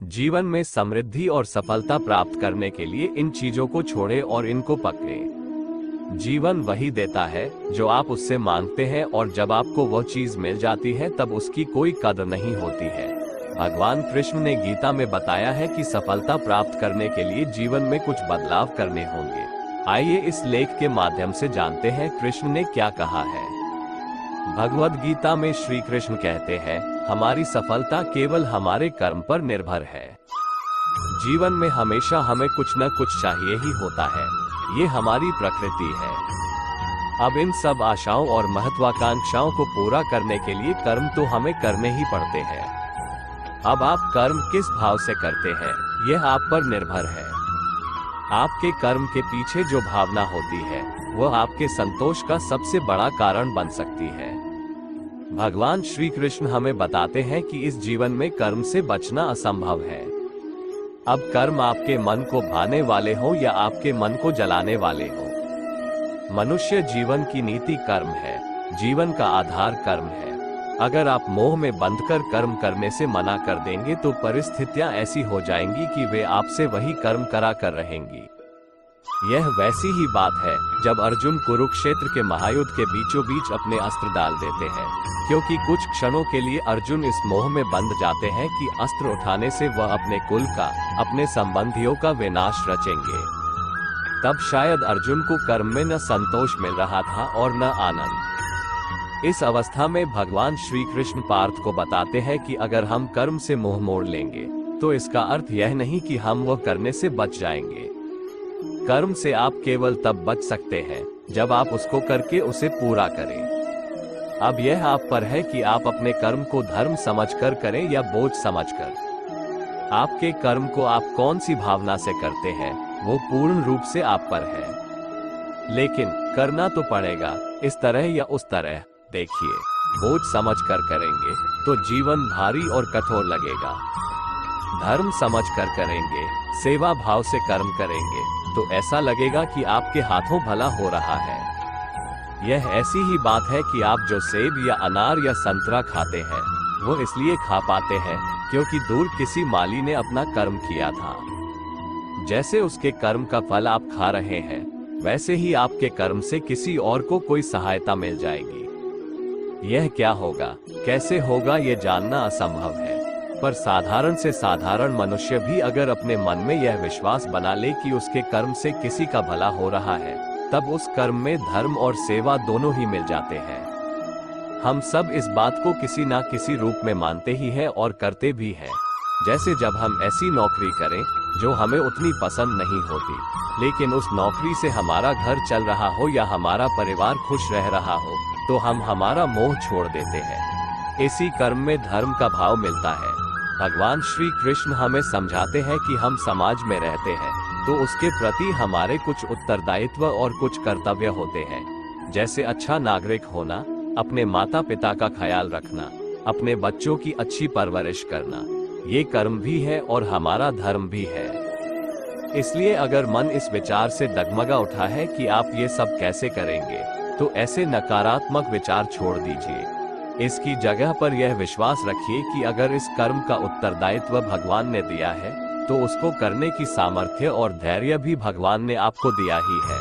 जीवन में समृद्धि और सफलता प्राप्त करने के लिए इन चीजों को छोड़े और इनको पकड़े। जीवन वही देता है जो आप उससे मांगते हैं, और जब आपको वह चीज मिल जाती है तब उसकी कोई कदर नहीं होती है। भगवान कृष्ण ने गीता में बताया है कि सफलता प्राप्त करने के लिए जीवन में कुछ बदलाव करने होंगे। आइए इस लेख के माध्यम से जानते हैं कृष्ण ने क्या कहा है। भगवद गीता में श्री कृष्ण कहते हैं, हमारी सफलता केवल हमारे कर्म पर निर्भर है। जीवन में हमेशा हमें कुछ न कुछ चाहिए ही होता है, ये हमारी प्रकृति है। अब इन सब आशाओं और महत्वाकांक्षाओं को पूरा करने के लिए कर्म तो हमें करने ही पड़ते हैं। अब आप कर्म किस भाव से करते हैं, यह आप पर निर्भर है। आपके कर्म के पीछे जो भावना होती है वह आपके संतोष का सबसे बड़ा कारण बन सकती है। भगवान श्री कृष्ण हमें बताते हैं कि इस जीवन में कर्म से बचना असंभव है। अब कर्म आपके मन को भाने वाले हो या आपके मन को जलाने वाले हो, मनुष्य जीवन की नीति कर्म है। जीवन का आधार कर्म है। अगर आप मोह में बंधकर कर्म करने से मना कर देंगे तो परिस्थितियां ऐसी हो जाएंगी कि वे आपसे वही कर्म करा कर रहेंगी। यह वैसी ही बात है जब अर्जुन कुरुक्षेत्र के महायुद्ध के बीचों बीच अपने अस्त्र डाल देते हैं, क्योंकि कुछ क्षणों के लिए अर्जुन इस मोह में बंध जाते हैं कि अस्त्र उठाने से वह अपने कुल का, अपने संबंधियों का विनाश रचेंगे। तब शायद अर्जुन को कर्म में न संतोष मिल रहा था और न आनंद। इस अवस्था में भगवान श्री कृष्ण पार्थ को बताते हैं कि अगर हम कर्म से मुंह मोड़ लेंगे तो इसका अर्थ यह नहीं कि हम वह करने से बच जाएंगे। कर्म से आप केवल तब बच सकते हैं जब आप उसको करके उसे पूरा करें। अब यह आप पर है कि आप अपने कर्म को धर्म समझकर करें या बोझ समझकर। आपके कर्म को आप कौन सी भावना से करते हैं वो पूर्ण रूप से आप पर है, लेकिन करना तो पड़ेगा, इस तरह या उस तरह। देखिए, बोझ समझकर करेंगे तो जीवन भारी और कठोर लगेगा। धर्म समझकर करेंगे, सेवा भाव से कर्म करेंगे तो ऐसा लगेगा कि आपके हाथों भला हो रहा है। यह ऐसी ही बात है कि आप जो सेब या अनार या संतरा खाते हैं वो इसलिए खा पाते हैं क्योंकि दूर किसी माली ने अपना कर्म किया था। जैसे उसके कर्म का फल आप खा रहे हैं, वैसे ही आपके कर्म से किसी और को कोई सहायता मिल जाएगी। यह क्या होगा, कैसे होगा, ये जानना असंभव है, पर साधारण से साधारण मनुष्य भी अगर अपने मन में यह विश्वास बना ले कि उसके कर्म से किसी का भला हो रहा है, तब उस कर्म में धर्म और सेवा दोनों ही मिल जाते हैं। हम सब इस बात को किसी ना किसी रूप में मानते ही हैं और करते भी हैं। जैसे जब हम ऐसी नौकरी करें जो हमें उतनी पसंद नहीं होती, लेकिन उस नौकरी से हमारा घर चल रहा हो या हमारा परिवार खुश रह रहा हो, तो हम हमारा मोह छोड़ देते हैं। इसी कर्म में धर्म का भाव मिलता है। भगवान श्री कृष्ण हमें समझाते हैं कि हम समाज में रहते हैं तो उसके प्रति हमारे कुछ उत्तरदायित्व और कुछ कर्तव्य होते हैं, जैसे अच्छा नागरिक होना, अपने माता पिता का ख्याल रखना, अपने बच्चों की अच्छी परवरिश करना। ये कर्म भी है और हमारा धर्म भी है। इसलिए अगर मन इस विचार से डगमगा उठा है कि आप ये सब कैसे करेंगे, तो ऐसे नकारात्मक विचार छोड़ दीजिए। इसकी जगह पर यह विश्वास रखिए कि अगर इस कर्म का उत्तरदायित्व भगवान ने दिया है तो उसको करने की सामर्थ्य और धैर्य भी भगवान ने आपको दिया ही है।